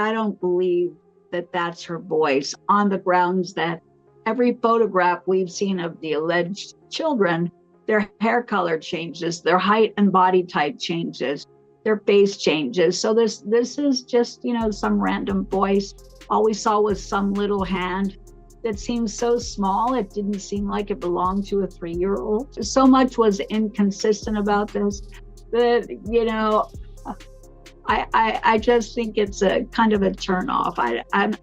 I don't believe that that's her voice, on the grounds that every photograph we've seen of the alleged children, their hair color changes, their height and body type changes, their face changes. So this is just, some random voice. All we saw was some little hand that seemed so small. It didn't seem like it belonged to a 3-year-old. So much was inconsistent about this that, I just think it's a kind of a turnoff.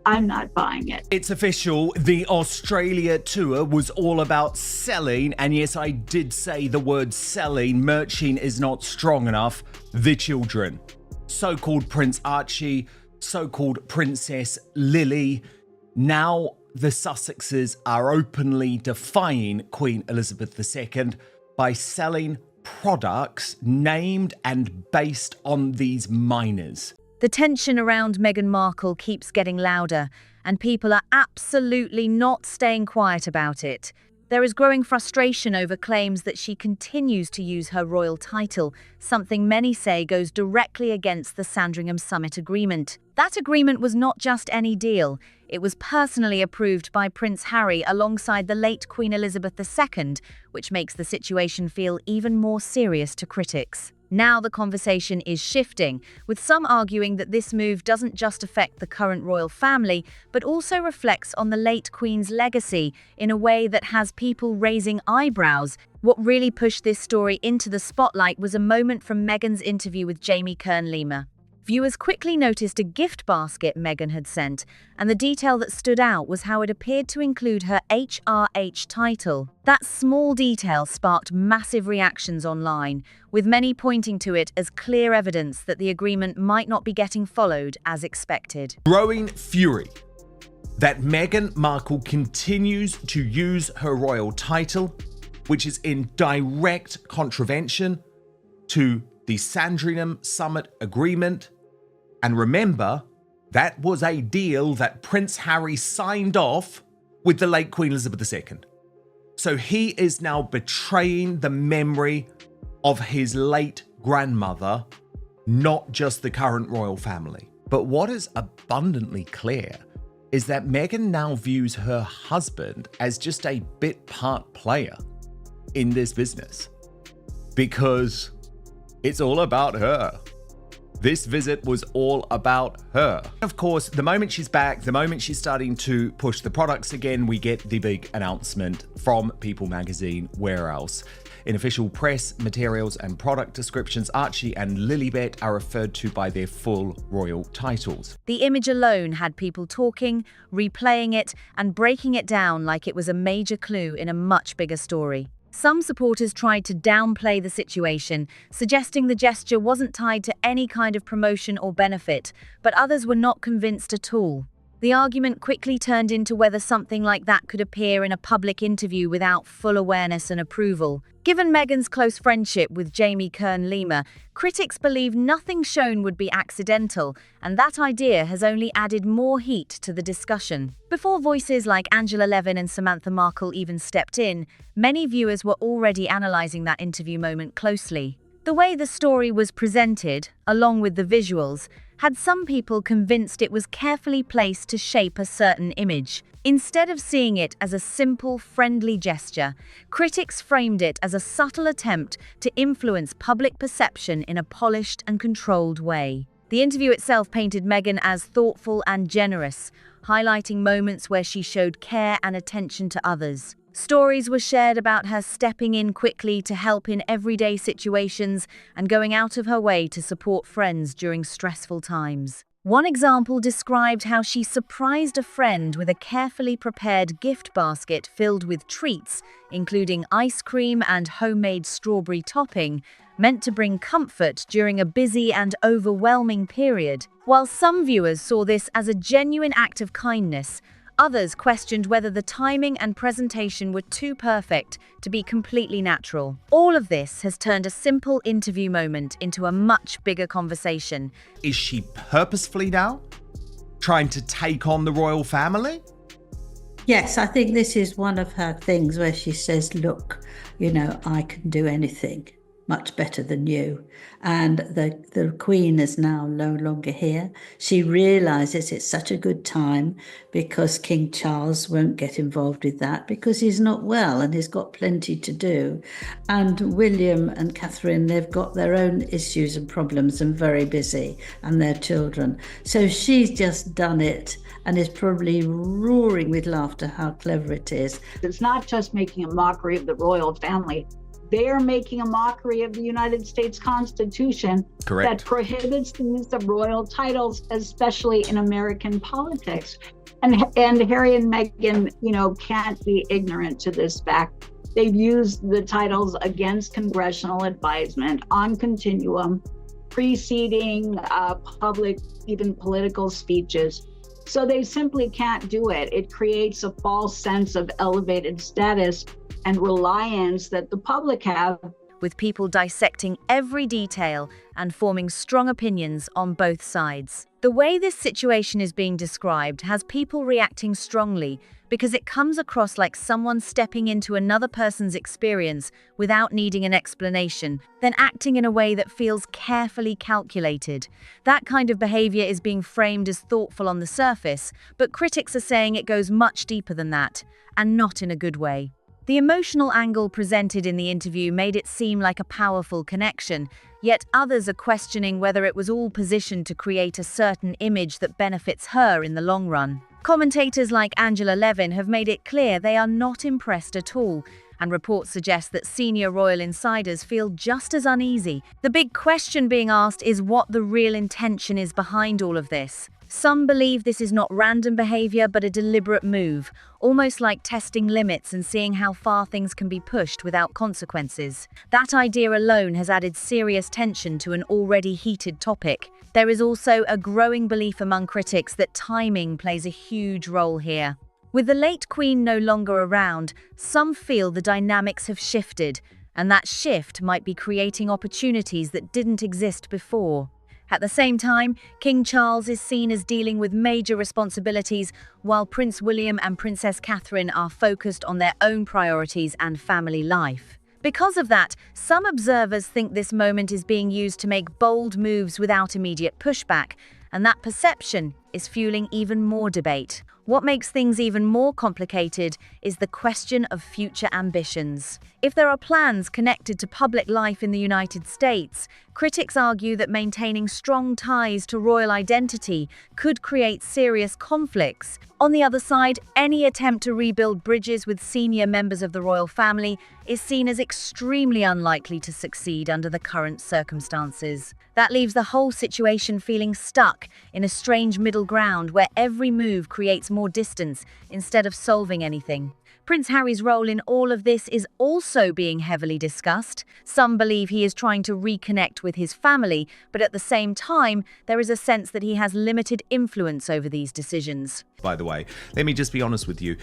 I'm not buying it. It's official. The Australia tour was all about selling. And yes, I did say the word selling. Merching is not strong enough. The children. So-called Prince Archie, so-called Princess Lily. Now the Sussexes are openly defying Queen Elizabeth II by selling products named and based on these minors. The tension around Meghan Markle keeps getting louder, and people are absolutely not staying quiet about it. There is growing frustration over claims that she continues to use her royal title, something many say goes directly against the Sandringham Summit Agreement. That agreement was not just any deal. It was personally approved by Prince Harry alongside the late Queen Elizabeth II, which makes the situation feel even more serious to critics. Now the conversation is shifting, with some arguing that this move doesn't just affect the current royal family, but also reflects on the late Queen's legacy in a way that has people raising eyebrows. What really pushed this story into the spotlight was a moment from Meghan's interview with Jamie Kern-Lima. Viewers quickly noticed a gift basket Meghan had sent, and the detail that stood out was how it appeared to include her HRH title. That small detail sparked massive reactions online, with many pointing to it as clear evidence that the agreement might not be getting followed as expected. Growing fury that Meghan Markle continues to use her royal title, which is in direct contravention to the Sandringham Summit Agreement. And remember, that was a deal that Prince Harry signed off with the late Queen Elizabeth II. So he is now betraying the memory of his late grandmother, not just the current royal family. But what is abundantly clear is that Meghan now views her husband as just a bit part player in this business, because it's all about her. This visit was all about her. Of course, the moment she's back, the moment she's starting to push the products again, we get the big announcement from People magazine. Where else? In official press materials and product descriptions, Archie and Lilibet are referred to by their full royal titles. The image alone had people talking, replaying it, and breaking it down like it was a major clue in a much bigger story. Some supporters tried to downplay the situation, suggesting the gesture wasn't tied to any kind of promotion or benefit, but others were not convinced at all. The argument quickly turned into whether something like that could appear in a public interview without full awareness and approval. Given Meghan's close friendship with Jamie Kern-Lima, critics believe nothing shown would be accidental, and that idea has only added more heat to the discussion. Before voices like Angela Levin and Samantha Markle even stepped in, many viewers were already analysing that interview moment closely. The way the story was presented, along with the visuals, had some people convinced it was carefully placed to shape a certain image. Instead of seeing it as a simple, friendly gesture, critics framed it as a subtle attempt to influence public perception in a polished and controlled way. The interview itself painted Meghan as thoughtful and generous, highlighting moments where she showed care and attention to others. Stories were shared about her stepping in quickly to help in everyday situations and going out of her way to support friends during stressful times. One example described how she surprised a friend with a carefully prepared gift basket filled with treats, including ice cream and homemade strawberry topping, meant to bring comfort during a busy and overwhelming period. While some viewers saw this as a genuine act of kindness, others questioned whether the timing and presentation were too perfect to be completely natural. All of this has turned a simple interview moment into a much bigger conversation. Is she purposefully now trying to take on the royal family? Yes, I think this is one of her things where she says, look, I can do anything. much better than you. And the Queen is now no longer here. She realizes it's such a good time because King Charles won't get involved with that because he's not well and he's got plenty to do. And William and Catherine, they've got their own issues and problems and very busy, and their children. So she's just done it and is probably roaring with laughter how clever it is. It's not just making a mockery of the royal family. They're making a mockery of the United States Constitution. Correct. That prohibits the use of royal titles, especially in American politics. And Harry and Meghan, can't be ignorant to this fact. They've used the titles against congressional advisement on continuum, preceding public, even political speeches. So they simply can't do it. It creates a false sense of elevated status and reliance that the public have. With people dissecting every detail and forming strong opinions on both sides. The way this situation is being described has people reacting strongly because it comes across like someone stepping into another person's experience without needing an explanation, then acting in a way that feels carefully calculated. That kind of behavior is being framed as thoughtful on the surface, but critics are saying it goes much deeper than that, and not in a good way. The emotional angle presented in the interview made it seem like a powerful connection, yet others are questioning whether it was all positioned to create a certain image that benefits her in the long run. Commentators like Angela Levin have made it clear they are not impressed at all, and reports suggest that senior royal insiders feel just as uneasy. The big question being asked is what the real intention is behind all of this. Some believe this is not random behavior but a deliberate move, almost like testing limits and seeing how far things can be pushed without consequences. That idea alone has added serious tension to an already heated topic. There is also a growing belief among critics that timing plays a huge role here. With the late Queen no longer around, some feel the dynamics have shifted, and that shift might be creating opportunities that didn't exist before. At the same time, King Charles is seen as dealing with major responsibilities, while Prince William and Princess Catherine are focused on their own priorities and family life. Because of that, some observers think this moment is being used to make bold moves without immediate pushback, and that perception is fueling even more debate. What makes things even more complicated is the question of future ambitions. If there are plans connected to public life in the United States, critics argue that maintaining strong ties to royal identity could create serious conflicts. On the other side, any attempt to rebuild bridges with senior members of the royal family is seen as extremely unlikely to succeed under the current circumstances. That leaves the whole situation feeling stuck in a strange middle ground where every move creates more distance instead of solving anything. Prince Harry's role in all of this is also being heavily discussed. Some believe he is trying to reconnect with his family, but at the same time, there is a sense that he has limited influence over these decisions. By the way, let me just be honest with you.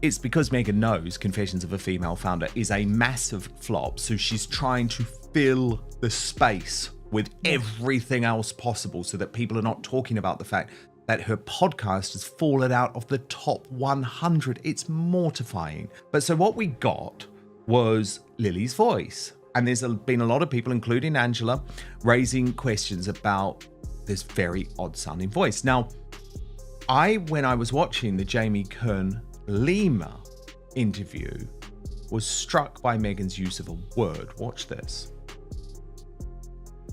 It's because Meghan knows Confessions of a Female Founder is a massive flop, so she's trying to fill the space with everything else possible so that people are not talking about the fact that her podcast has fallen out of the top 100. It's mortifying. But so what we got was Lily's voice. And there's been a lot of people, including Angela, raising questions about this very odd-sounding voice. Now, when I was watching the Jamie Kern-Lima interview, was struck by Meghan's use of a word. Watch this.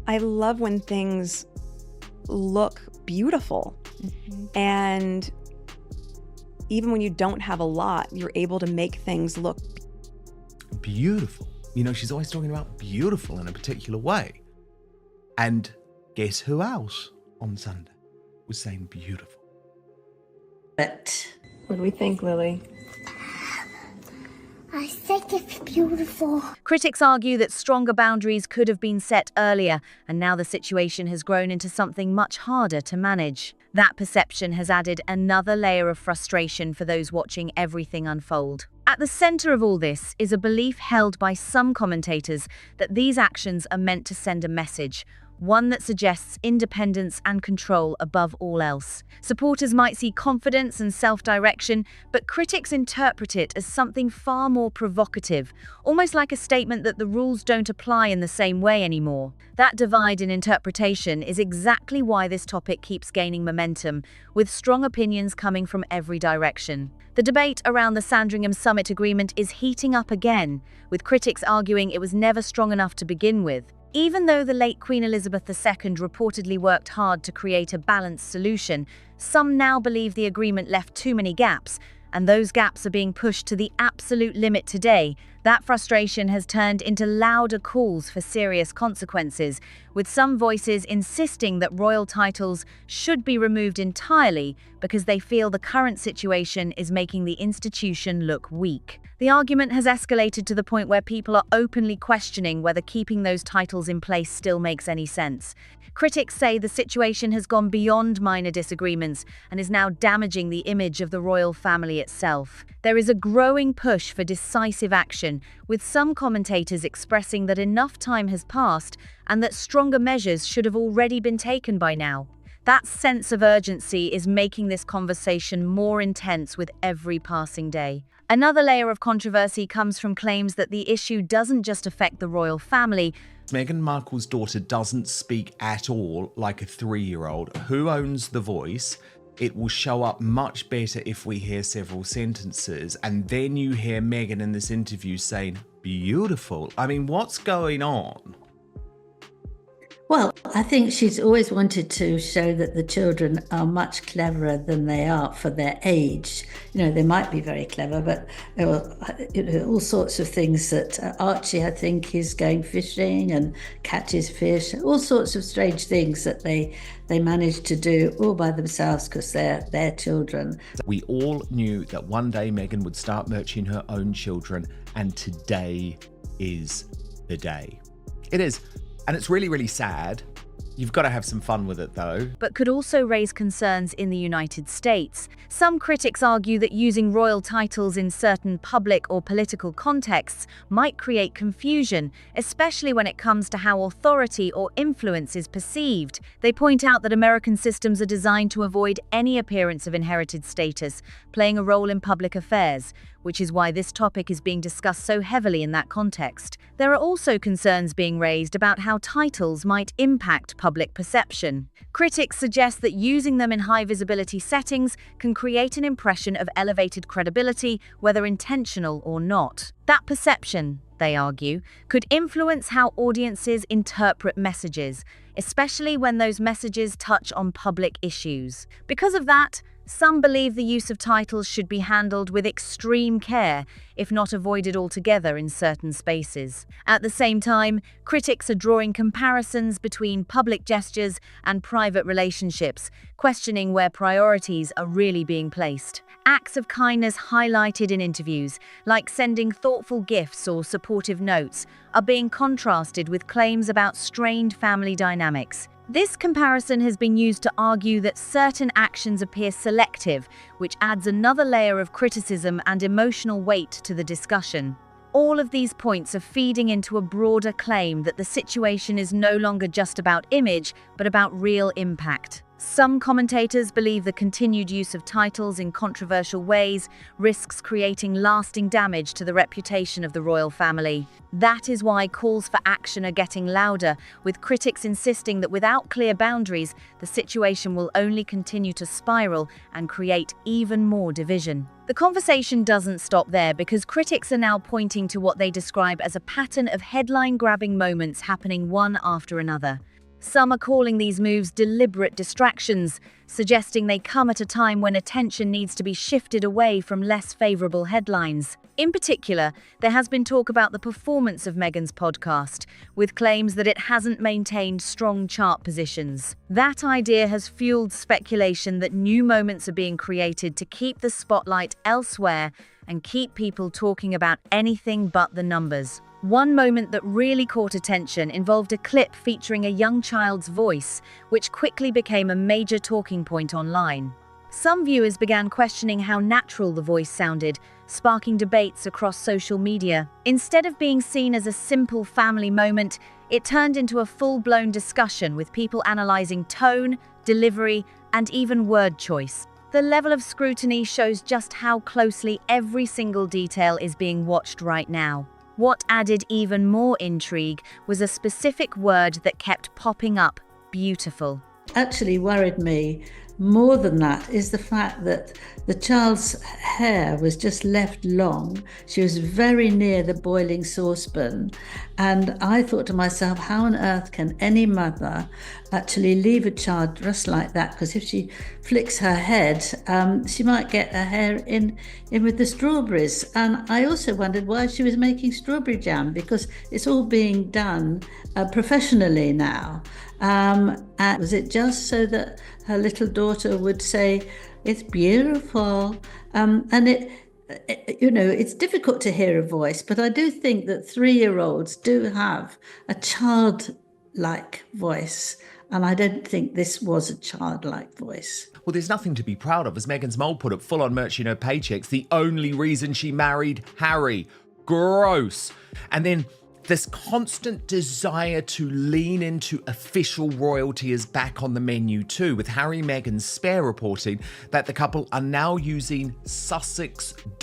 I love when things look beautiful. And even when you don't have a lot, you're able to make things look beautiful. You know, she's always talking about beautiful in a particular way. And guess who else on Sunday was saying beautiful? But what do we think, Lily? I think it's beautiful. Critics argue that stronger boundaries could have been set earlier, and now the situation has grown into something much harder to manage. That perception has added another layer of frustration for those watching everything unfold. At the center of all this is a belief held by some commentators that these actions are meant to send a message, one that suggests independence and control above all else. Supporters might see confidence and self-direction, but critics interpret it as something far more provocative, almost like a statement that the rules don't apply in the same way anymore. That divide in interpretation is exactly why this topic keeps gaining momentum, with strong opinions coming from every direction. The debate around the Sandringham Summit Agreement is heating up again, with critics arguing it was never strong enough to begin with. Even though the late Queen Elizabeth II reportedly worked hard to create a balanced solution, some now believe the agreement left too many gaps, and those gaps are being pushed to the absolute limit today. That frustration has turned into louder calls for serious consequences, with some voices insisting that royal titles should be removed entirely because they feel the current situation is making the institution look weak. The argument has escalated to the point where people are openly questioning whether keeping those titles in place still makes any sense. Critics say the situation has gone beyond minor disagreements and is now damaging the image of the royal family itself. There is a growing push for decisive action, with some commentators expressing that enough time has passed and that stronger measures should have already been taken by now. That sense of urgency is making this conversation more intense with every passing day. Another layer of controversy comes from claims that the issue doesn't just affect the royal family. Meghan Markle's daughter doesn't speak at all like a 3-year-old. Who owns the voice? It will show up much better if we hear several sentences. And then you hear Meghan in this interview saying, beautiful. I mean, what's going on? Well, I think she's always wanted to show that the children are much cleverer than they are for their age. They might be very clever, but all sorts of things that Archie, I think, is going fishing and catches fish, all sorts of strange things that they manage to do all by themselves because they're their children. We all knew that one day Meghan would start nurturing her own children, and today is the day. It is. And it's really, really sad. You've got to have some fun with it, though. But could also raise concerns in the United States. Some critics argue that using royal titles in certain public or political contexts might create confusion, especially when it comes to how authority or influence is perceived. They point out that American systems are designed to avoid any appearance of inherited status playing a role in public affairs, which is why this topic is being discussed so heavily in that context. There are also concerns being raised about how titles might impact public perception. Critics suggest that using them in high-visibility settings can create an impression of elevated credibility, whether intentional or not. That perception, they argue, could influence how audiences interpret messages, especially when those messages touch on public issues. Because of that, some believe the use of titles should be handled with extreme care, if not avoided altogether in certain spaces. At the same time, critics are drawing comparisons between public gestures and private relationships, questioning where priorities are really being placed. Acts of kindness highlighted in interviews, like sending thoughtful gifts or supportive notes, are being contrasted with claims about strained family dynamics. This comparison has been used to argue that certain actions appear selective, which adds another layer of criticism and emotional weight to the discussion. All of these points are feeding into a broader claim that the situation is no longer just about image, but about real impact. Some commentators believe the continued use of titles in controversial ways risks creating lasting damage to the reputation of the royal family. That is why calls for action are getting louder, with critics insisting that without clear boundaries, the situation will only continue to spiral and create even more division. The conversation doesn't stop there, because critics are now pointing to what they describe as a pattern of headline-grabbing moments happening one after another. Some are calling these moves deliberate distractions, suggesting they come at a time when attention needs to be shifted away from less favorable headlines. In particular, there has been talk about the performance of Meghan's podcast, with claims that it hasn't maintained strong chart positions. That idea has fueled speculation that new moments are being created to keep the spotlight elsewhere and keep people talking about anything but the numbers. One moment that really caught attention involved a clip featuring a young child's voice, which quickly became a major talking point online. Some viewers began questioning how natural the voice sounded, sparking debates across social media. Instead of being seen as a simple family moment, it turned into a full-blown discussion with people analyzing tone, delivery, and even word choice. The level of scrutiny shows just how closely every single detail is being watched right now. What added even more intrigue was a specific word that kept popping up: beautiful. Actually worried me more than that is the fact that the child's hair was just left long. She was very near the boiling saucepan, and I thought to myself, how on earth can any mother actually leave a child dressed like that? Because if she flicks her head, she might get her hair in with the strawberries. And I also wondered why she was making strawberry jam, because it's all being done professionally now. And was it just so that her little daughter would say, it's beautiful? And it's difficult to hear a voice, but I do think that 3-year-olds do have a childlike voice. And I don't think this was a childlike voice. Well, there's nothing to be proud of. As Meghan's mole put it, full-on merchant, paychecks. The only reason she married Harry. Gross. And then this constant desire to lean into official royalty is back on the menu too, with Harry Meghan's Spare reporting that the couple are now using Sussex.com.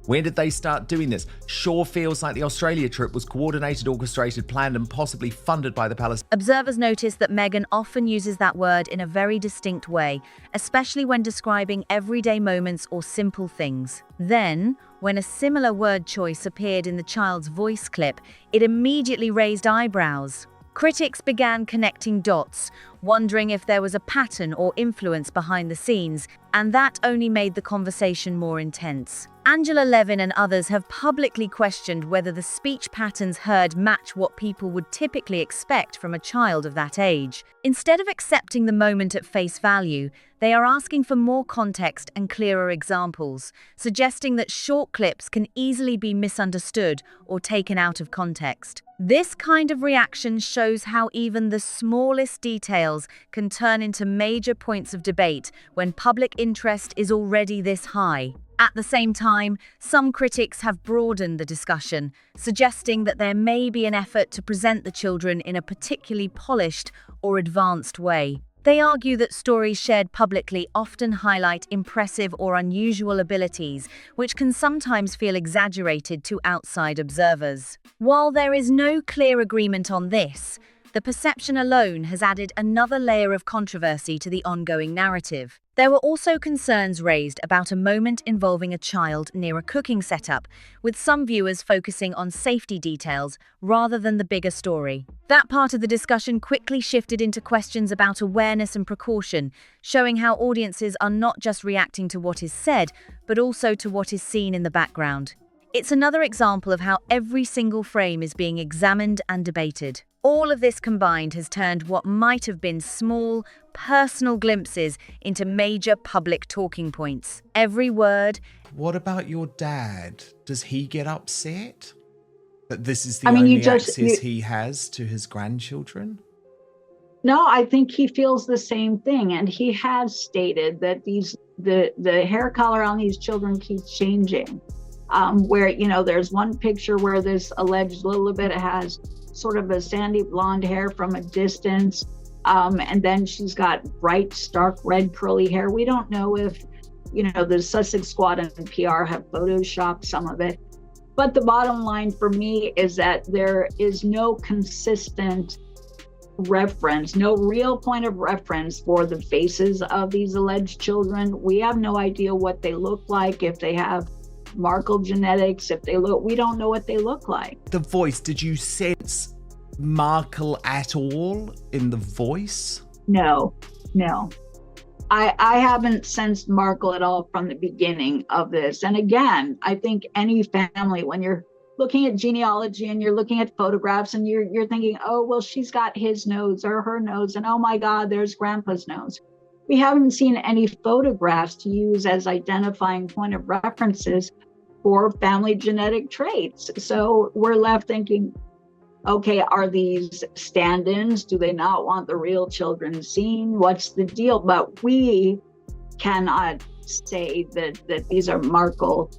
When did they start doing this? Sure feels like the Australia trip was coordinated, orchestrated, planned, and possibly funded by the palace. Observers notice that Meghan often uses that word in a very distinct way, especially when describing everyday moments or simple things. Then, when a similar word choice appeared in the child's voice clip, it immediately raised eyebrows. Critics began connecting dots, wondering if there was a pattern or influence behind the scenes, and that only made the conversation more intense. Angela Levin and others have publicly questioned whether the speech patterns heard match what people would typically expect from a child of that age. Instead of accepting the moment at face value, they are asking for more context and clearer examples, suggesting that short clips can easily be misunderstood or taken out of context. This kind of reaction shows how even the smallest details can turn into major points of debate when public interest is already this high. At the same time, some critics have broadened the discussion, suggesting that there may be an effort to present the children in a particularly polished or advanced way. They argue that stories shared publicly often highlight impressive or unusual abilities, which can sometimes feel exaggerated to outside observers. While there is no clear agreement on this, the perception alone has added another layer of controversy to the ongoing narrative. There were also concerns raised about a moment involving a child near a cooking setup, with some viewers focusing on safety details rather than the bigger story. That part of the discussion quickly shifted into questions about awareness and precaution, showing how audiences are not just reacting to what is said, but also to what is seen in the background. It's another example of how every single frame is being examined and debated. All of this combined has turned what might have been small, personal glimpses into major public talking points. Every word. What about your dad? Does he get upset that this is the only access he has to his grandchildren? No, I think he feels the same thing. And he has stated that the hair color on these children keeps changing. Where, there's one picture where this alleged Lilibet has sort of a sandy blonde hair from a distance. And then she's got bright, stark red curly hair. We don't know if, the Sussex squad and PR have photoshopped some of it. But the bottom line for me is that there is no consistent reference, no real point of reference for the faces of these alleged children. We have no idea what they look like, if they have Markle genetics, we don't know what they look like. The voice, did you sense Markle at all in the voice? No. I haven't sensed Markle at all from the beginning of this. And again, I think any family, when you're looking at genealogy and you're looking at photographs and you're thinking, oh, well, she's got his nose or her nose, and oh my God, there's grandpa's nose. We haven't seen any photographs to use as identifying point of references for family genetic traits. So we're left thinking, okay, are these stand-ins? Do they not want the real children seen? What's the deal? But we cannot say that these are Markle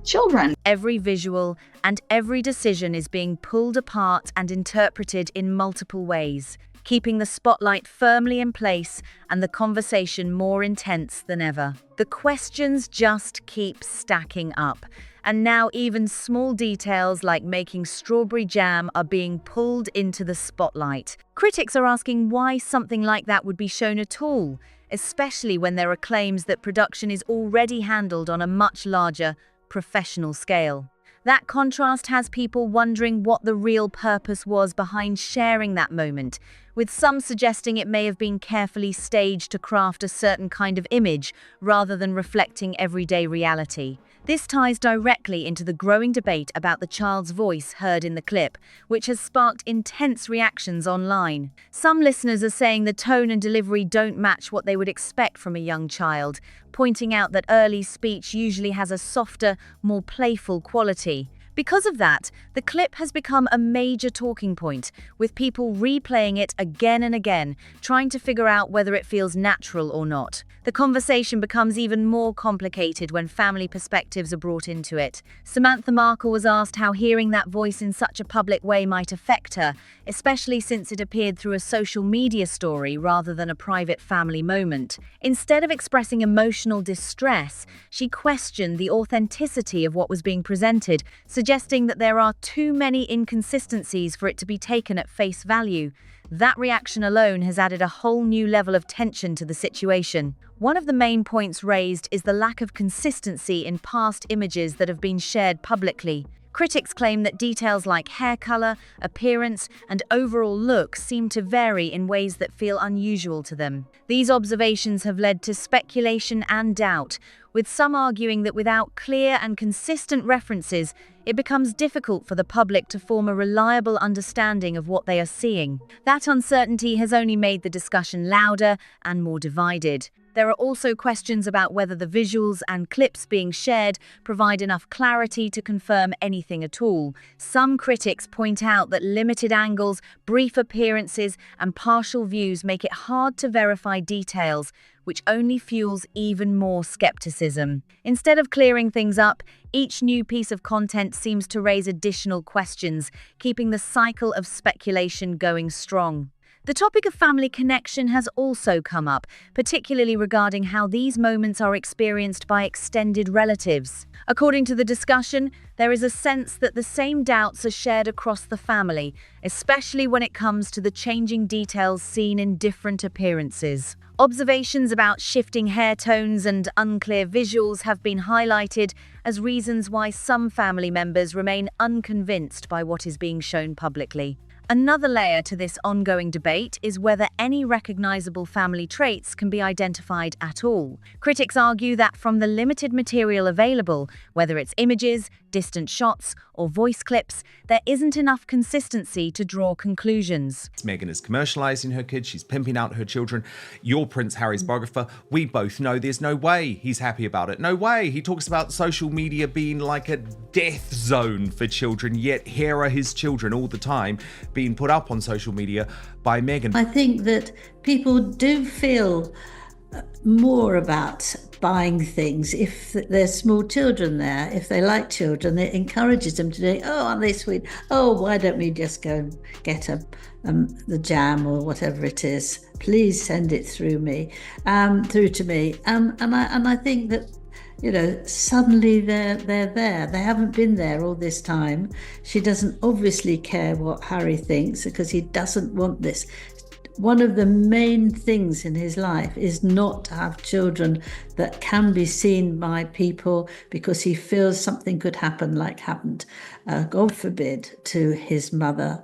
children. Every visual and every decision is being pulled apart and interpreted in multiple ways, keeping the spotlight firmly in place and the conversation more intense than ever. The questions just keep stacking up, and now even small details like making strawberry jam are being pulled into the spotlight. Critics are asking why something like that would be shown at all, especially when there are claims that production is already handled on a much larger, professional scale. That contrast has people wondering what the real purpose was behind sharing that moment, with some suggesting it may have been carefully staged to craft a certain kind of image rather than reflecting everyday reality. This ties directly into the growing debate about the child's voice heard in the clip, which has sparked intense reactions online. Some listeners are saying the tone and delivery don't match what they would expect from a young child, pointing out that early speech usually has a softer, more playful quality. Because of that, the clip has become a major talking point, with people replaying it again and again, trying to figure out whether it feels natural or not. The conversation becomes even more complicated when family perspectives are brought into it. Samantha Markle was asked how hearing that voice in such a public way might affect her, especially since it appeared through a social media story rather than a private family moment. Instead of expressing emotional distress, she questioned the authenticity of what was being presented, suggesting that there are too many inconsistencies for it to be taken at face value. That reaction alone has added a whole new level of tension to the situation. One of the main points raised is the lack of consistency in past images that have been shared publicly. Critics claim that details like hair color, appearance, and overall look seem to vary in ways that feel unusual to them. These observations have led to speculation and doubt, with some arguing that without clear and consistent references, it becomes difficult for the public to form a reliable understanding of what they are seeing. That uncertainty has only made the discussion louder and more divided. There are also questions about whether the visuals and clips being shared provide enough clarity to confirm anything at all. Some critics point out that limited angles, brief appearances, and partial views make it hard to verify details, which only fuels even more skepticism. Instead of clearing things up, each new piece of content seems to raise additional questions, keeping the cycle of speculation going strong. The topic of family connection has also come up, particularly regarding how these moments are experienced by extended relatives. According to the discussion, there is a sense that the same doubts are shared across the family, especially when it comes to the changing details seen in different appearances. Observations about shifting hair tones and unclear visuals have been highlighted as reasons why some family members remain unconvinced by what is being shown publicly. Another layer to this ongoing debate is whether any recognizable family traits can be identified at all. Critics argue that from the limited material available, whether it's images, distant shots, or voice clips, there isn't enough consistency to draw conclusions. Meghan is commercializing her kids, she's pimping out her children. You're Prince Harry's biographer. We both know there's no way he's happy about it. No way. He talks about social media being like a death zone for children, yet here are his children all the time being put up on social media by Meghan. I think that people do feel more about buying things if there's small children there. If they like children, it encourages them to do, oh, aren't they sweet? Oh, why don't we just go and get the jam or whatever it is? Please send it through to me. And I think that, you know, suddenly they're there. They haven't been there all this time. She doesn't obviously care what Harry thinks because he doesn't want this. One of the main things in his life is not to have children that can be seen by people because he feels something could happen, like happened, God forbid, to his mother.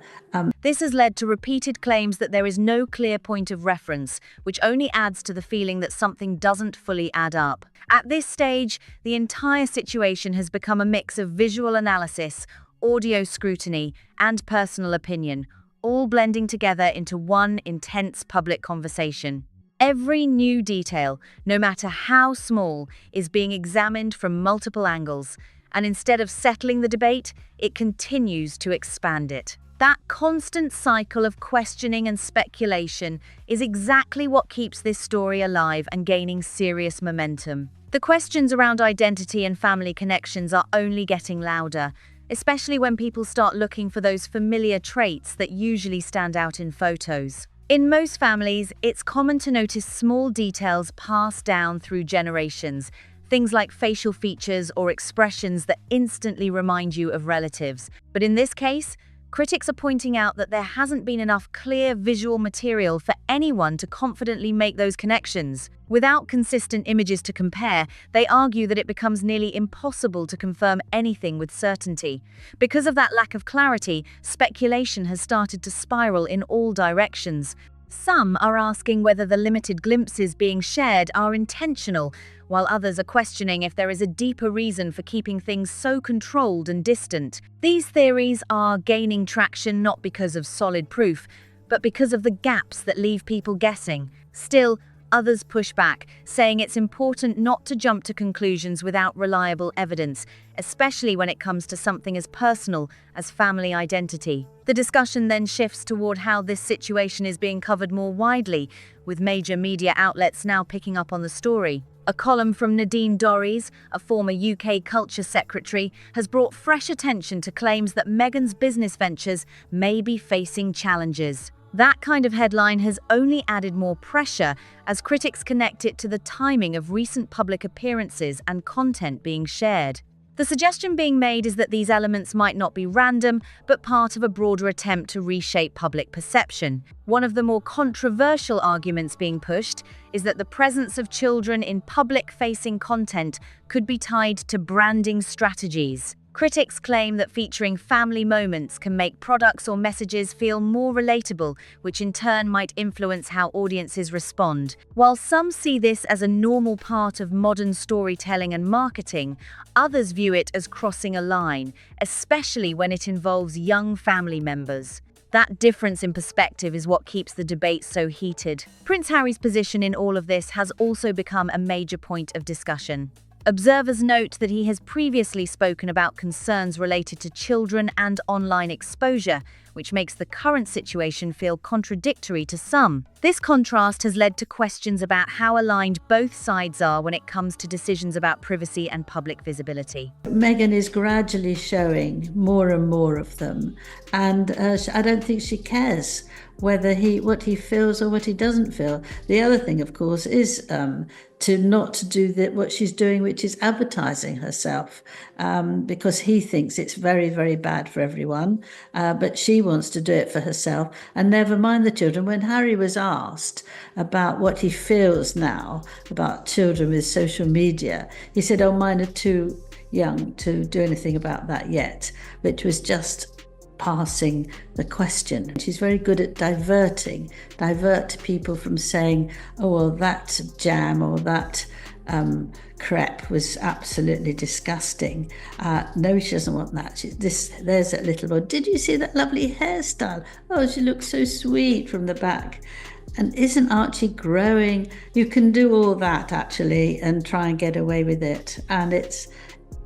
This has led to repeated claims that there is no clear point of reference, which only adds to the feeling that something doesn't fully add up. At this stage, the entire situation has become a mix of visual analysis, audio scrutiny, and personal opinion, all blending together into one intense public conversation. Every new detail, no matter how small, is being examined from multiple angles, and instead of settling the debate, it continues to expand it. That constant cycle of questioning and speculation is exactly what keeps this story alive and gaining serious momentum. The questions around identity and family connections are only getting louder, especially when people start looking for those familiar traits that usually stand out in photos. In most families, it's common to notice small details passed down through generations, things like facial features or expressions that instantly remind you of relatives. But in this case, critics are pointing out that there hasn't been enough clear visual material for anyone to confidently make those connections. Without consistent images to compare, they argue that it becomes nearly impossible to confirm anything with certainty. Because of that lack of clarity, speculation has started to spiral in all directions. Some are asking whether the limited glimpses being shared are intentional, while others are questioning if there is a deeper reason for keeping things so controlled and distant. These theories are gaining traction not because of solid proof, but because of the gaps that leave people guessing. Still, others push back, saying it's important not to jump to conclusions without reliable evidence, especially when it comes to something as personal as family identity. The discussion then shifts toward how this situation is being covered more widely, with major media outlets now picking up on the story. A column from Nadine Dorries, a former UK culture secretary, has brought fresh attention to claims that Meghan's business ventures may be facing challenges. That kind of headline has only added more pressure as critics connect it to the timing of recent public appearances and content being shared. The suggestion being made is that these elements might not be random, but part of a broader attempt to reshape public perception. One of the more controversial arguments being pushed is that the presence of children in public-facing content could be tied to branding strategies. Critics claim that featuring family moments can make products or messages feel more relatable, which in turn might influence how audiences respond. While some see this as a normal part of modern storytelling and marketing, others view it as crossing a line, especially when it involves young family members. That difference in perspective is what keeps the debate so heated. Prince Harry's position in all of this has also become a major point of discussion. Observers note that he has previously spoken about concerns related to children and online exposure, which makes the current situation feel contradictory to some. This contrast has led to questions about how aligned both sides are when it comes to decisions about privacy and public visibility. Meghan is gradually showing more and more of them, and I don't think she cares whether what he feels or what he doesn't feel. The other thing, of course, is to not do what she's doing, which is advertising herself, because he thinks it's very, very bad for everyone, but she wants to do it for herself, and never mind the children. When Harry was asked about what he feels now about children with social media, he said, "Oh, mine are too young to do anything about that yet," which was just passing the question. She's very good at divert people from saying, "Oh, well, that jam or that crepe was absolutely disgusting." No, she doesn't want that. There's that little boy. "Did you see that lovely hairstyle? Oh, she looks so sweet from the back. And isn't Archie growing?" You can do all that actually and try and get away with it. And it's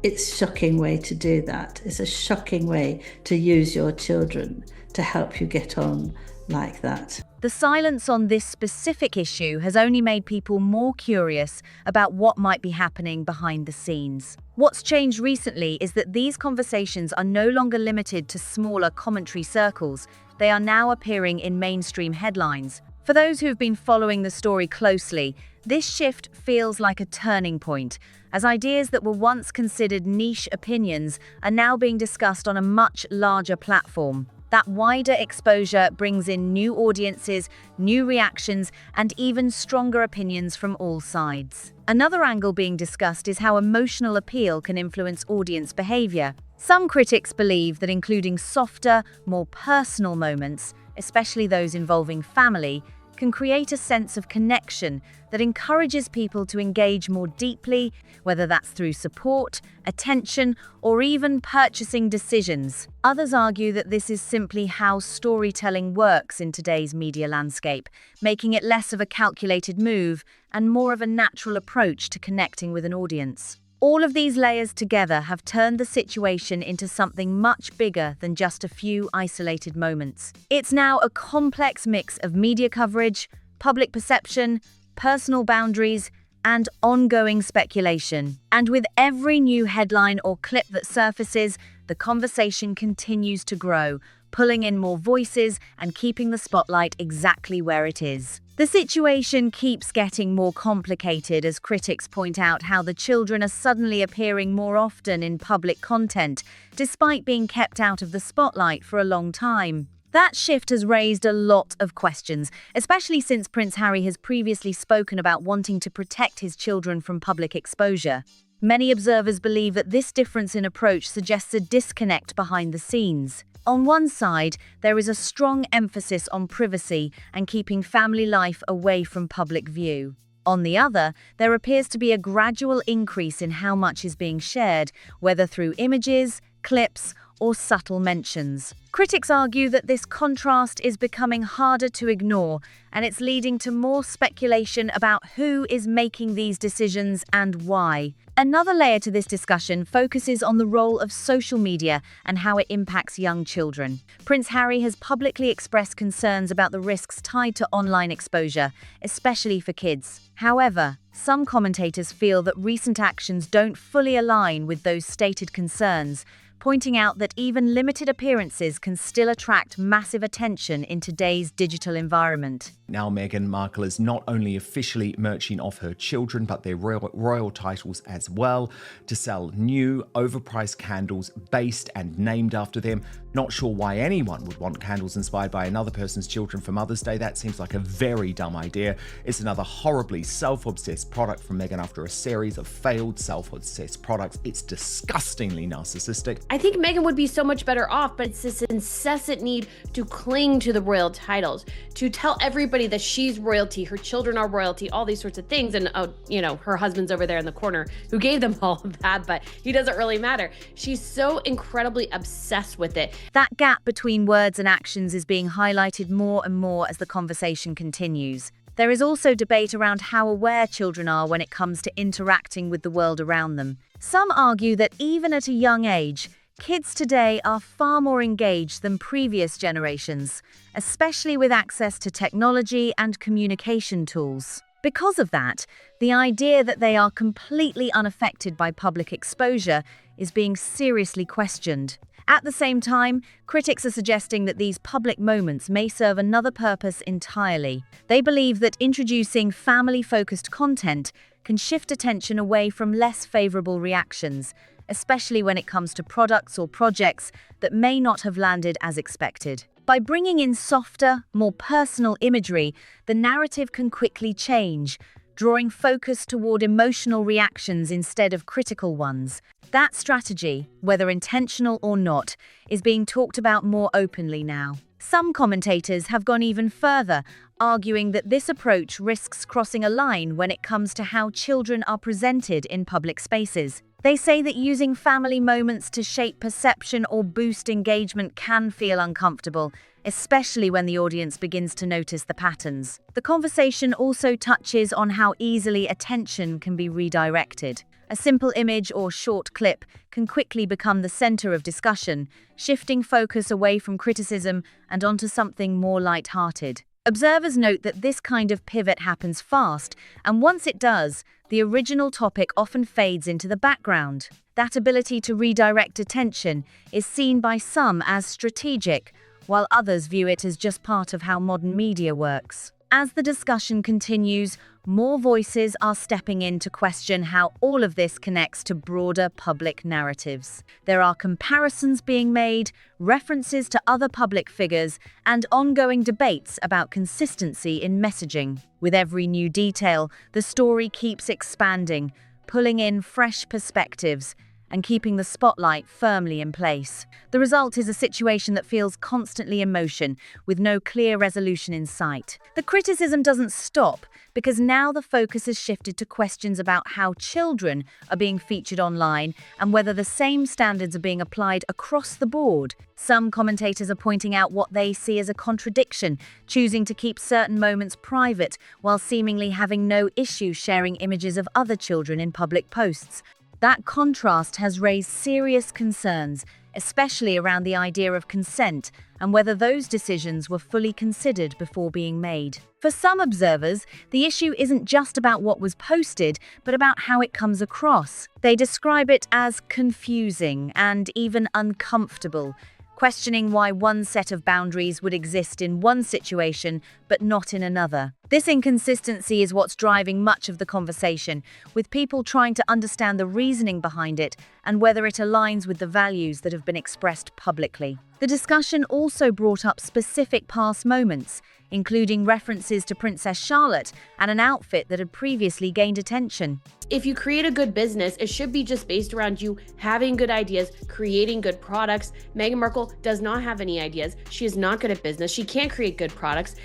a shocking way to do that. It's a shocking way to use your children to help you get on like that. The silence on this specific issue has only made people more curious about what might be happening behind the scenes. What's changed recently is that these conversations are no longer limited to smaller commentary circles. They are now appearing in mainstream headlines. For those who have been following the story closely, this shift feels like a turning point, as ideas that were once considered niche opinions are now being discussed on a much larger platform. That wider exposure brings in new audiences, new reactions, and even stronger opinions from all sides. Another angle being discussed is how emotional appeal can influence audience behavior. Some critics believe that including softer, more personal moments, especially those involving family, can create a sense of connection that encourages people to engage more deeply, whether that's through support, attention, or even purchasing decisions. Others argue that this is simply how storytelling works in today's media landscape, making it less of a calculated move and more of a natural approach to connecting with an audience. All of these layers together have turned the situation into something much bigger than just a few isolated moments. It's now a complex mix of media coverage, public perception, personal boundaries, and ongoing speculation. And with every new headline or clip that surfaces, the conversation continues to grow, pulling in more voices and keeping the spotlight exactly where it is. The situation keeps getting more complicated as critics point out how the children are suddenly appearing more often in public content, despite being kept out of the spotlight for a long time. That shift has raised a lot of questions, especially since Prince Harry has previously spoken about wanting to protect his children from public exposure. Many observers believe that this difference in approach suggests a disconnect behind the scenes. On one side, there is a strong emphasis on privacy and keeping family life away from public view. On the other, there appears to be a gradual increase in how much is being shared, whether through images, clips, or subtle mentions. Critics argue that this contrast is becoming harder to ignore, and it's leading to more speculation about who is making these decisions and why. Another layer to this discussion focuses on the role of social media and how it impacts young children. Prince Harry has publicly expressed concerns about the risks tied to online exposure, especially for kids. However, some commentators feel that recent actions don't fully align with those stated concerns, pointing out that even limited appearances can still attract massive attention in today's digital environment. Now Meghan Markle is not only officially merching off her children, but their royal titles as well, to sell new, overpriced candles based and named after them. Not sure why anyone would want candles inspired by another person's children for Mother's Day. That seems like a very dumb idea. It's another horribly self-obsessed product from Meghan after a series of failed self-obsessed products. It's disgustingly narcissistic. I think Meghan would be so much better off, but it's this incessant need to cling to the royal titles, to tell everybody that she's royalty, her children are royalty, all these sorts of things. And, her husband's over there in the corner who gave them all of that, but he doesn't really matter. She's so incredibly obsessed with it. That gap between words and actions is being highlighted more and more as the conversation continues. There is also debate around how aware children are when it comes to interacting with the world around them. Some argue that even at a young age, kids today are far more engaged than previous generations, especially with access to technology and communication tools. Because of that, the idea that they are completely unaffected by public exposure is being seriously questioned. At the same time, critics are suggesting that these public moments may serve another purpose entirely. They believe that introducing family-focused content can shift attention away from less favorable reactions, especially when it comes to products or projects that may not have landed as expected. By bringing in softer, more personal imagery, the narrative can quickly change, drawing focus toward emotional reactions instead of critical ones. That strategy, whether intentional or not, is being talked about more openly now. Some commentators have gone even further, arguing that this approach risks crossing a line when it comes to how children are presented in public spaces. They say that using family moments to shape perception or boost engagement can feel uncomfortable, especially when the audience begins to notice the patterns. The conversation also touches on how easily attention can be redirected. A simple image or short clip can quickly become the center of discussion, shifting focus away from criticism and onto something more light-hearted. Observers note that this kind of pivot happens fast, and once it does, the original topic often fades into the background. That ability to redirect attention is seen by some as strategic, while others view it as just part of how modern media works. As the discussion continues, more voices are stepping in to question how all of this connects to broader public narratives. There are comparisons being made, references to other public figures, and ongoing debates about consistency in messaging. With every new detail, the story keeps expanding, pulling in fresh perspectives and keeping the spotlight firmly in place. The result is a situation that feels constantly in motion, with no clear resolution in sight. The criticism doesn't stop, because now the focus has shifted to questions about how children are being featured online and whether the same standards are being applied across the board. Some commentators are pointing out what they see as a contradiction, choosing to keep certain moments private while seemingly having no issue sharing images of other children in public posts. That contrast has raised serious concerns, especially around the idea of consent and whether those decisions were fully considered before being made. For some observers, the issue isn't just about what was posted, but about how it comes across. They describe it as confusing and even uncomfortable, questioning why one set of boundaries would exist in one situation but not in another. This inconsistency is what's driving much of the conversation, with people trying to understand the reasoning behind it and whether it aligns with the values that have been expressed publicly. The discussion also brought up specific past moments, including references to Princess Charlotte and an outfit that had previously gained attention. If you create a good business, it should be just based around you having good ideas, creating good products. Meghan Markle does not have any ideas. She is not good at business. She can't create good products.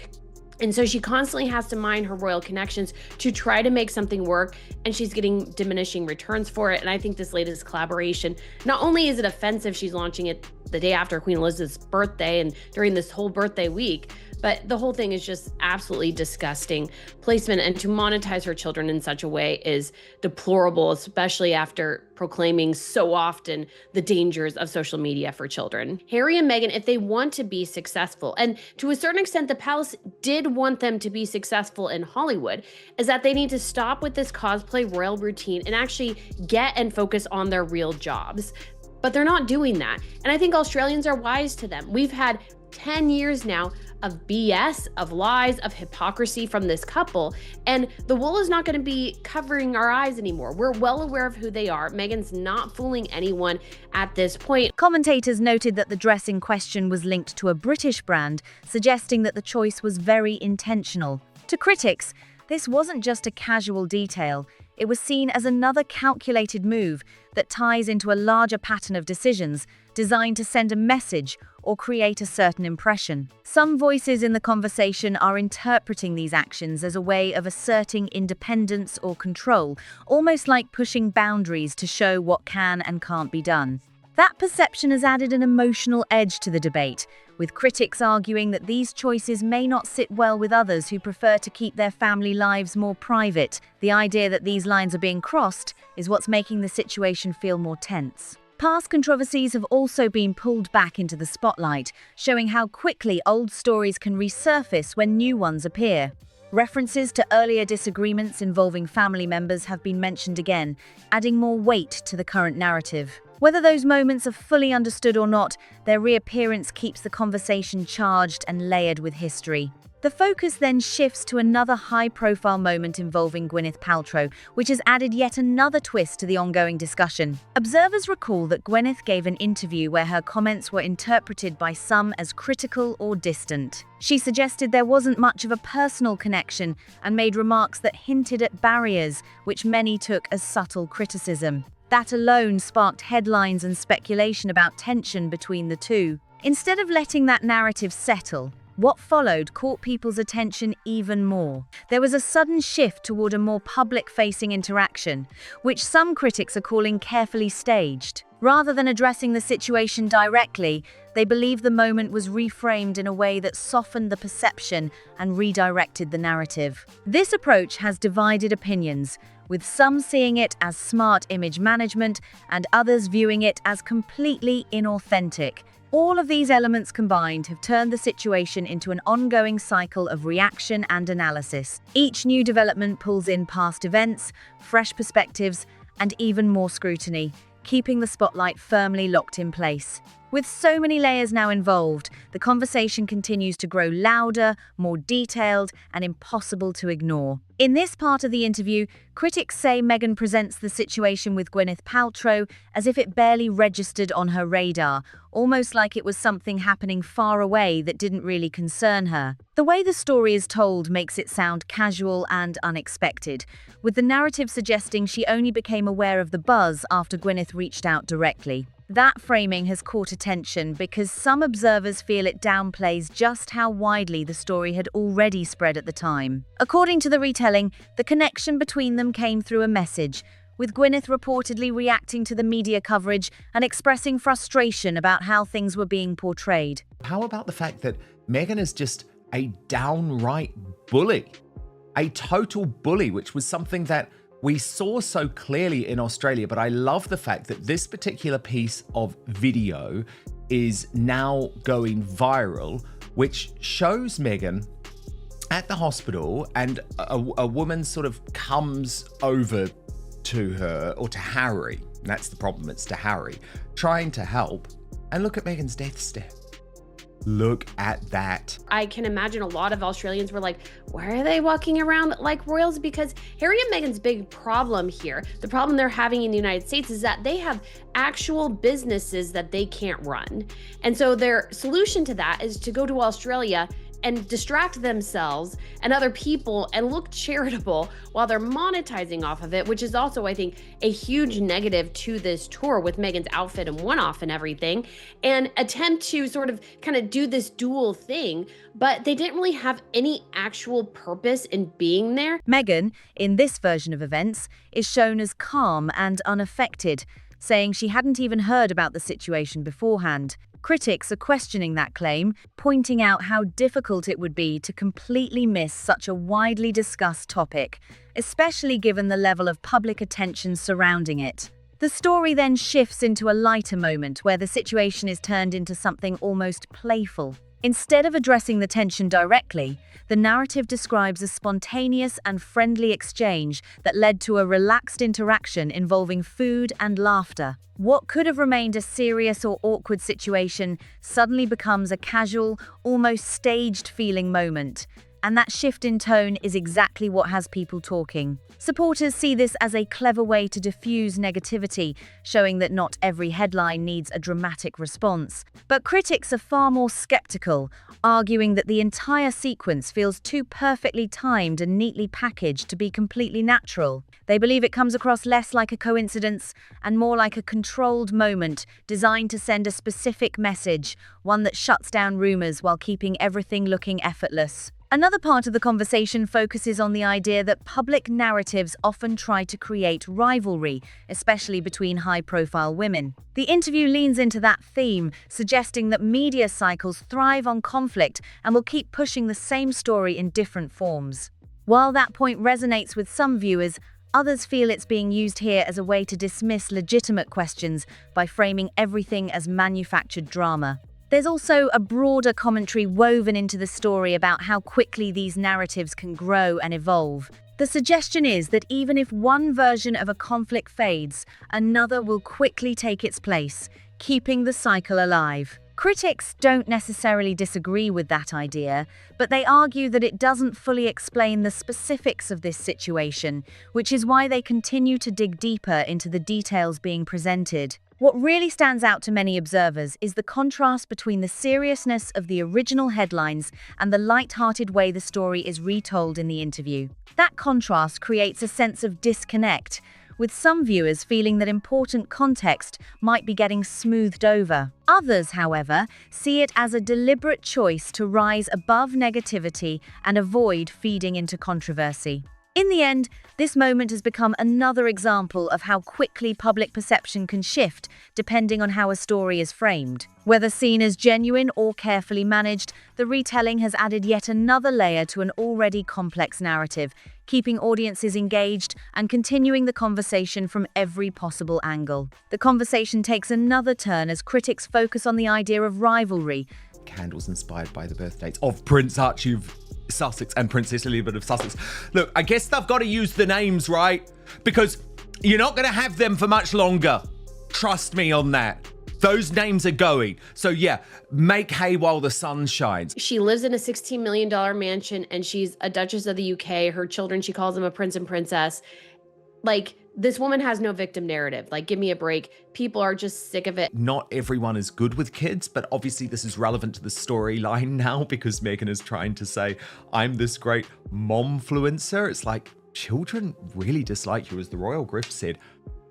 And so she constantly has to mine her royal connections to try to make something work, and she's getting diminishing returns for it. And I think this latest collaboration, not only is it offensive, she's launching it the day after Queen Elizabeth's birthday and during this whole birthday week, but the whole thing is just absolutely disgusting placement. And to monetize her children in such a way is deplorable, especially after proclaiming so often the dangers of social media for children. Harry and Meghan, if they want to be successful, and to a certain extent, the palace did want them to be successful in Hollywood, is that they need to stop with this cosplay royal routine and actually get and focus on their real jobs. But they're not doing that. And I think Australians are wise to them. We've had 10 years now of BS, of lies, of hypocrisy from this couple, and the wool is not going to be covering our eyes anymore. We're well aware of who they are. Meghan's not fooling anyone at this point. Commentators noted that the dress in question was linked to a British brand, suggesting that the choice was very intentional. To critics, this wasn't just a casual detail. It was seen as another calculated move that ties into a larger pattern of decisions designed to send a message or create a certain impression. Some voices in the conversation are interpreting these actions as a way of asserting independence or control, almost like pushing boundaries to show what can and can't be done. That perception has added an emotional edge to the debate, with critics arguing that these choices may not sit well with others who prefer to keep their family lives more private. The idea that these lines are being crossed is what's making the situation feel more tense. Past controversies have also been pulled back into the spotlight, showing how quickly old stories can resurface when new ones appear. References to earlier disagreements involving family members have been mentioned again, adding more weight to the current narrative. Whether those moments are fully understood or not, their reappearance keeps the conversation charged and layered with history. The focus then shifts to another high-profile moment involving Gwyneth Paltrow, which has added yet another twist to the ongoing discussion. Observers recall that Gwyneth gave an interview where her comments were interpreted by some as critical or distant. She suggested there wasn't much of a personal connection and made remarks that hinted at barriers, which many took as subtle criticism. That alone sparked headlines and speculation about tension between the two. Instead of letting that narrative settle, what followed caught people's attention even more. There was a sudden shift toward a more public-facing interaction, which some critics are calling carefully staged. Rather than addressing the situation directly, they believe the moment was reframed in a way that softened the perception and redirected the narrative. This approach has divided opinions, with some seeing it as smart image management and others viewing it as completely inauthentic. All of these elements combined have turned the situation into an ongoing cycle of reaction and analysis. Each new development pulls in past events, fresh perspectives, and even more scrutiny, keeping the spotlight firmly locked in place. With so many layers now involved, the conversation continues to grow louder, more detailed, and impossible to ignore. In this part of the interview, critics say Meghan presents the situation with Gwyneth Paltrow as if it barely registered on her radar, almost like it was something happening far away that didn't really concern her. The way the story is told makes it sound casual and unexpected, with the narrative suggesting she only became aware of the buzz after Gwyneth reached out directly. That framing has caught attention because some observers feel it downplays just how widely the story had already spread at the time. According to the retelling, the connection between them came through a message, with Gwyneth reportedly reacting to the media coverage and expressing frustration about how things were being portrayed. How about the fact that Meghan is just a downright bully? A total bully, which was something that we saw so clearly in Australia, but I love the fact that this particular piece of video is now going viral, which shows Meghan at the hospital, and a woman sort of comes over to her, or to Harry, and that's the problem, it's to Harry, trying to help. And look at Meghan's death stare. Look at that. I can imagine a lot of Australians were like, why are they walking around like royals? Because Harry and Meghan's big problem here, the problem they're having in the United States, is that they have actual businesses that they can't run. And so their solution to that is to go to Australia and distract themselves and other people and look charitable while they're monetizing off of it, which is also, I think, a huge negative to this tour with Meghan's outfit and one-off and everything, and attempt to sort of kind of do this dual thing, but they didn't really have any actual purpose in being there. Meghan, in this version of events, is shown as calm and unaffected, saying she hadn't even heard about the situation beforehand. Critics are questioning that claim, pointing out how difficult it would be to completely miss such a widely discussed topic, especially given the level of public attention surrounding it. The story then shifts into a lighter moment where the situation is turned into something almost playful. Instead of addressing the tension directly, the narrative describes a spontaneous and friendly exchange that led to a relaxed interaction involving food and laughter. What could have remained a serious or awkward situation suddenly becomes a casual, almost staged feeling moment. And that shift in tone is exactly what has people talking. Supporters see this as a clever way to diffuse negativity, showing that not every headline needs a dramatic response. But critics are far more skeptical, arguing that the entire sequence feels too perfectly timed and neatly packaged to be completely natural. They believe it comes across less like a coincidence and more like a controlled moment designed to send a specific message, one that shuts down rumors while keeping everything looking effortless. Another part of the conversation focuses on the idea that public narratives often try to create rivalry, especially between high-profile women. The interview leans into that theme, suggesting that media cycles thrive on conflict and will keep pushing the same story in different forms. While that point resonates with some viewers, others feel it's being used here as a way to dismiss legitimate questions by framing everything as manufactured drama. There's also a broader commentary woven into the story about how quickly these narratives can grow and evolve. The suggestion is that even if one version of a conflict fades, another will quickly take its place, keeping the cycle alive. Critics don't necessarily disagree with that idea, but they argue that it doesn't fully explain the specifics of this situation, which is why they continue to dig deeper into the details being presented. What really stands out to many observers is the contrast between the seriousness of the original headlines and the light-hearted way the story is retold in the interview. That contrast creates a sense of disconnect, with some viewers feeling that important context might be getting smoothed over. Others, however, see it as a deliberate choice to rise above negativity and avoid feeding into controversy. In the end, this moment has become another example of how quickly public perception can shift depending on how a story is framed. Whether seen as genuine or carefully managed, the retelling has added yet another layer to an already complex narrative, keeping audiences engaged and continuing the conversation from every possible angle. The conversation takes another turn as critics focus on the idea of rivalry. Candles inspired by the birth dates of Prince Archie of Sussex and Princess Lilibet of Sussex. Look, I guess they've got to use the names, right? Because you're not going to have them for much longer. Trust me on that. Those names are going. So yeah, make hay while the sun shines. She lives in a $16 million mansion and she's a Duchess of the UK. Her children, she calls them a prince and princess. Like, this woman has no victim narrative. Like, give me a break. People are just sick of it. Not everyone is good with kids, but obviously this is relevant to the storyline now because Meghan is trying to say, I'm this great momfluencer. It's like, children really dislike you, as the Royal Griff said.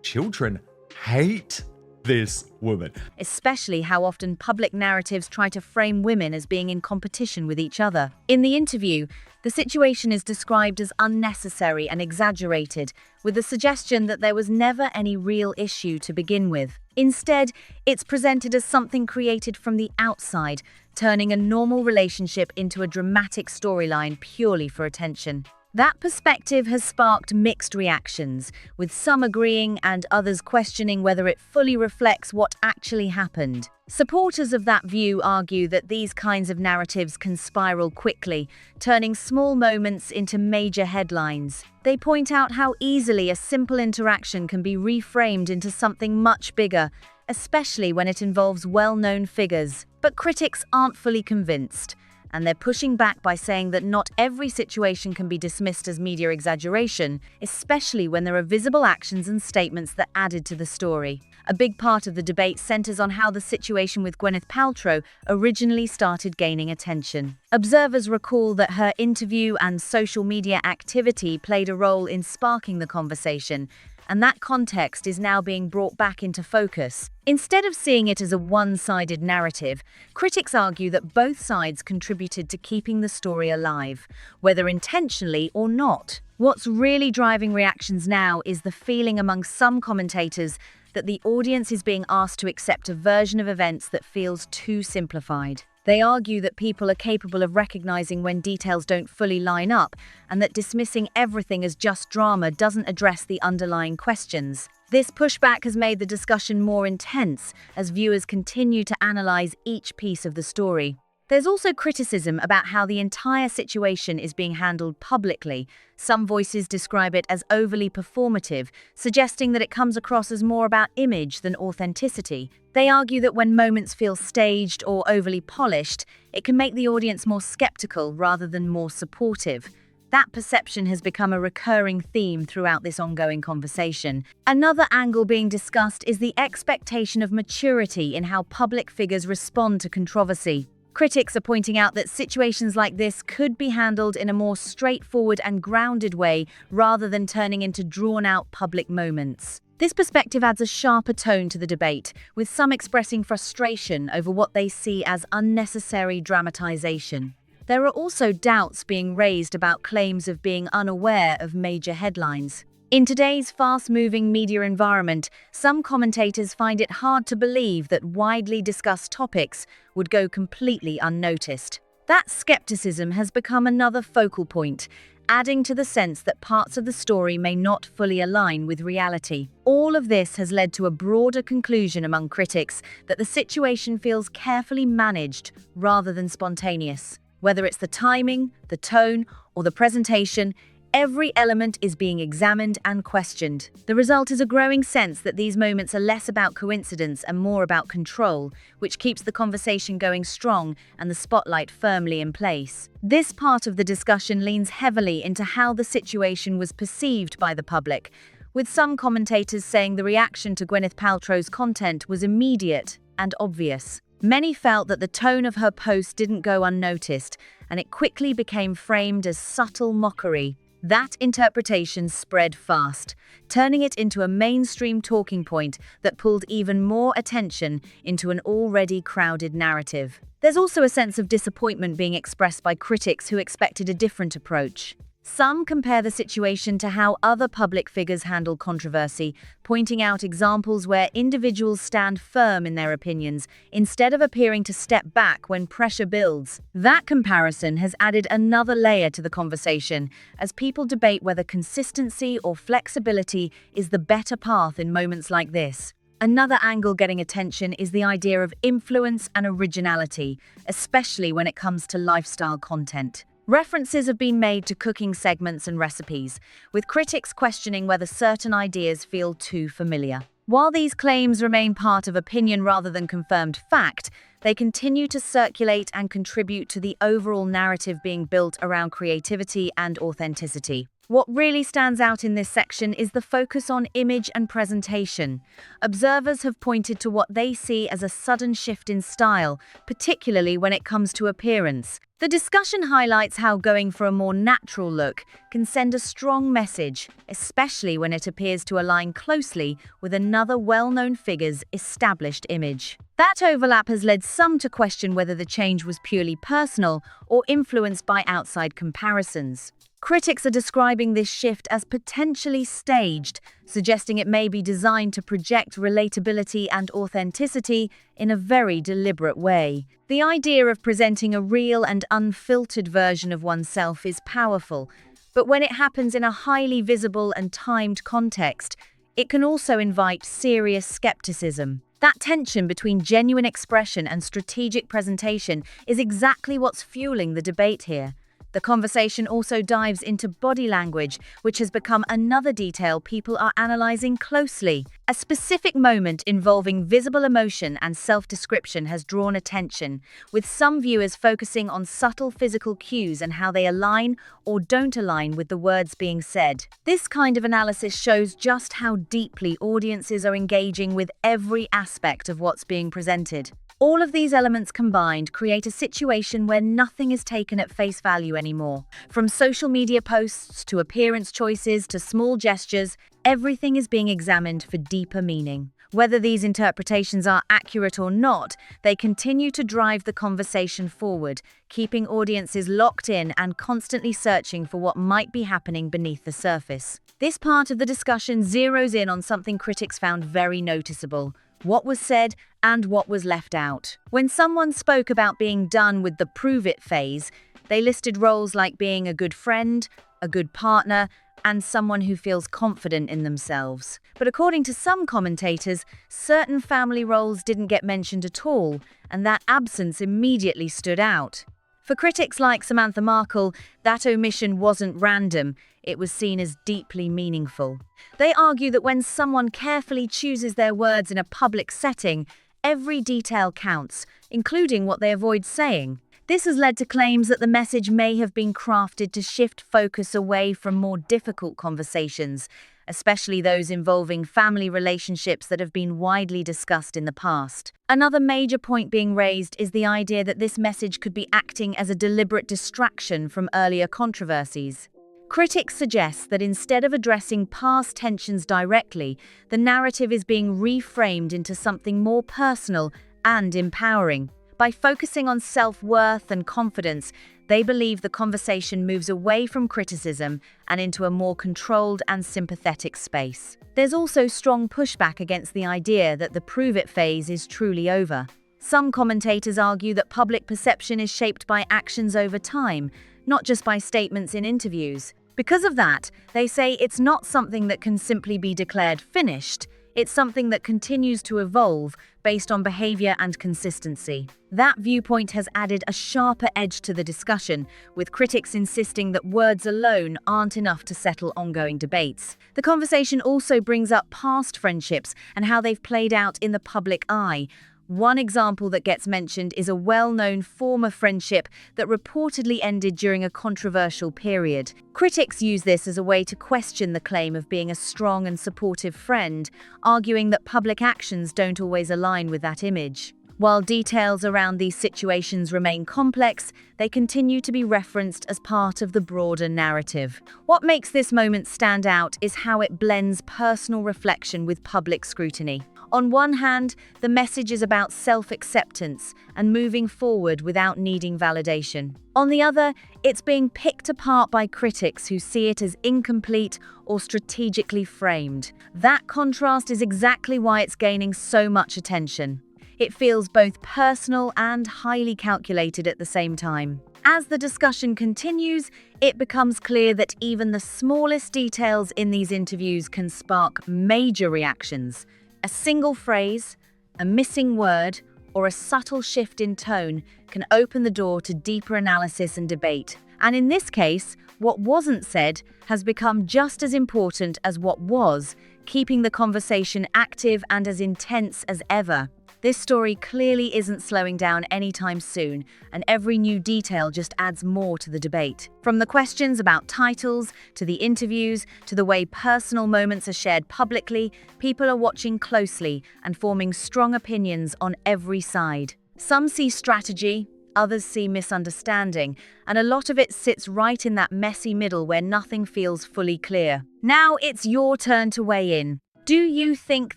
Children hate this woman. Especially how often public narratives try to frame women as being in competition with each other. In the interview, the situation is described as unnecessary and exaggerated, with the suggestion that there was never any real issue to begin with. Instead, it's presented as something created from the outside, turning a normal relationship into a dramatic storyline purely for attention. That perspective has sparked mixed reactions, with some agreeing and others questioning whether it fully reflects what actually happened. Supporters of that view argue that these kinds of narratives can spiral quickly, turning small moments into major headlines. They point out how easily a simple interaction can be reframed into something much bigger, especially when it involves well-known figures. But critics aren't fully convinced, and they're pushing back by saying that not every situation can be dismissed as media exaggeration, especially when there are visible actions and statements that added to the story. A big part of the debate centers on how the situation with Gwyneth Paltrow originally started gaining attention. Observers recall that her interview and social media activity played a role in sparking the conversation, and that context is now being brought back into focus. Instead of seeing it as a one-sided narrative, critics argue that both sides contributed to keeping the story alive, whether intentionally or not. What's really driving reactions now is the feeling among some commentators that the audience is being asked to accept a version of events that feels too simplified. They argue that people are capable of recognizing when details don't fully line up, and that dismissing everything as just drama doesn't address the underlying questions. This pushback has made the discussion more intense as viewers continue to analyze each piece of the story. There's also criticism about how the entire situation is being handled publicly. Some voices describe it as overly performative, suggesting that it comes across as more about image than authenticity. They argue that when moments feel staged or overly polished, it can make the audience more skeptical rather than more supportive. That perception has become a recurring theme throughout this ongoing conversation. Another angle being discussed is the expectation of maturity in how public figures respond to controversy. Critics are pointing out that situations like this could be handled in a more straightforward and grounded way rather than turning into drawn-out public moments. This perspective adds a sharper tone to the debate, with some expressing frustration over what they see as unnecessary dramatization. There are also doubts being raised about claims of being unaware of major headlines. In today's fast-moving media environment, some commentators find it hard to believe that widely discussed topics would go completely unnoticed. That skepticism has become another focal point, adding to the sense that parts of the story may not fully align with reality. All of this has led to a broader conclusion among critics that the situation feels carefully managed rather than spontaneous. Whether it's the timing, the tone, or the presentation, every element is being examined and questioned. The result is a growing sense that these moments are less about coincidence and more about control, which keeps the conversation going strong and the spotlight firmly in place. This part of the discussion leans heavily into how the situation was perceived by the public, with some commentators saying the reaction to Gwyneth Paltrow's content was immediate and obvious. Many felt that the tone of her post didn't go unnoticed, and it quickly became framed as subtle mockery. That interpretation spread fast, turning it into a mainstream talking point that pulled even more attention into an already crowded narrative. There's also a sense of disappointment being expressed by critics who expected a different approach. Some compare the situation to how other public figures handle controversy, pointing out examples where individuals stand firm in their opinions instead of appearing to step back when pressure builds. That comparison has added another layer to the conversation as people debate whether consistency or flexibility is the better path in moments like this. Another angle getting attention is the idea of influence and originality, especially when it comes to lifestyle content. References have been made to cooking segments and recipes, with critics questioning whether certain ideas feel too familiar. While these claims remain part of opinion rather than confirmed fact, they continue to circulate and contribute to the overall narrative being built around creativity and authenticity. What really stands out in this section is the focus on image and presentation. Observers have pointed to what they see as a sudden shift in style, particularly when it comes to appearance. The discussion highlights how going for a more natural look can send a strong message, especially when it appears to align closely with another well-known figure's established image. That overlap has led some to question whether the change was purely personal or influenced by outside comparisons. Critics are describing this shift as potentially staged, suggesting it may be designed to project relatability and authenticity in a very deliberate way. The idea of presenting a real and unfiltered version of oneself is powerful, But when it happens in a highly visible and timed context, it can also invite serious skepticism. That tension between genuine expression and strategic presentation is exactly what's fueling the debate here. The conversation also dives into body language, which has become another detail people are analyzing closely. A specific moment involving visible emotion and self-description has drawn attention, with some viewers focusing on subtle physical cues and how they align or don't align with the words being said. This kind of analysis shows just how deeply audiences are engaging with every aspect of what's being presented. All of these elements combined create a situation where nothing is taken at face value anymore. From social media posts to appearance choices to small gestures, everything is being examined for deeper meaning. Whether these interpretations are accurate or not, they continue to drive the conversation forward, keeping audiences locked in and constantly searching for what might be happening beneath the surface. This part of the discussion zeroes in on something critics found very noticeable: what was said and what was left out. When someone spoke about being done with the prove it phase, they listed roles like being a good friend, a good partner, and someone who feels confident in themselves. But according to some commentators, certain family roles didn't get mentioned at all, and that absence immediately stood out. For critics like Samantha Markle, that omission wasn't random, it was seen as deeply meaningful. They argue that when someone carefully chooses their words in a public setting, every detail counts, including what they avoid saying. This has led to claims that the message may have been crafted to shift focus away from more difficult conversations, especially those involving family relationships that have been widely discussed in the past. Another major point being raised is the idea that this message could be acting as a deliberate distraction from earlier controversies. Critics suggest that instead of addressing past tensions directly, the narrative is being reframed into something more personal and empowering. By focusing on self-worth and confidence, they believe the conversation moves away from criticism and into a more controlled and sympathetic space. There's also strong pushback against the idea that the prove-it phase is truly over. Some commentators argue that public perception is shaped by actions over time, not just by statements in interviews. Because of that, they say it's not something that can simply be declared finished. It's something that continues to evolve based on behavior and consistency. That viewpoint has added a sharper edge to the discussion, with critics insisting that words alone aren't enough to settle ongoing debates. The conversation also brings up past friendships and how they've played out in the public eye. One example that gets mentioned is a well-known former friendship that reportedly ended during a controversial period. Critics use this as a way to question the claim of being a strong and supportive friend, arguing that public actions don't always align with that image. While details around these situations remain complex, they continue to be referenced as part of the broader narrative. What makes this moment stand out is how it blends personal reflection with public scrutiny. On one hand, the message is about self-acceptance and moving forward without needing validation. On the other, it's being picked apart by critics who see it as incomplete or strategically framed. That contrast is exactly why it's gaining so much attention. It feels both personal and highly calculated at the same time. As the discussion continues, it becomes clear that even the smallest details in these interviews can spark major reactions. A single phrase, a missing word, or a subtle shift in tone can open the door to deeper analysis and debate. And in this case, what wasn't said has become just as important as what was, keeping the conversation active and as intense as ever. This story clearly isn't slowing down anytime soon, and every new detail just adds more to the debate. From the questions about titles, to the interviews, to the way personal moments are shared publicly, people are watching closely and forming strong opinions on every side. Some see strategy, others see misunderstanding, and a lot of it sits right in that messy middle where nothing feels fully clear. Now it's your turn to weigh in. Do you think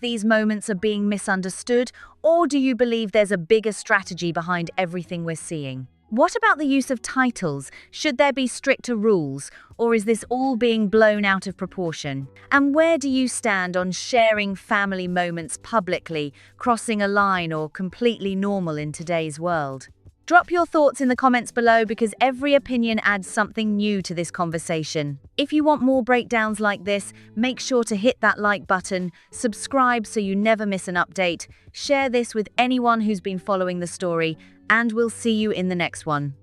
these moments are being misunderstood, or do you believe there's a bigger strategy behind everything we're seeing? What about the use of titles? Should there be stricter rules, or is this all being blown out of proportion? And where do you stand on sharing family moments publicly, crossing a line or completely normal in today's world? Drop your thoughts in the comments below because every opinion adds something new to this conversation. If you want more breakdowns like this, make sure to hit that like button, subscribe so you never miss an update, share this with anyone who's been following the story, and we'll see you in the next one.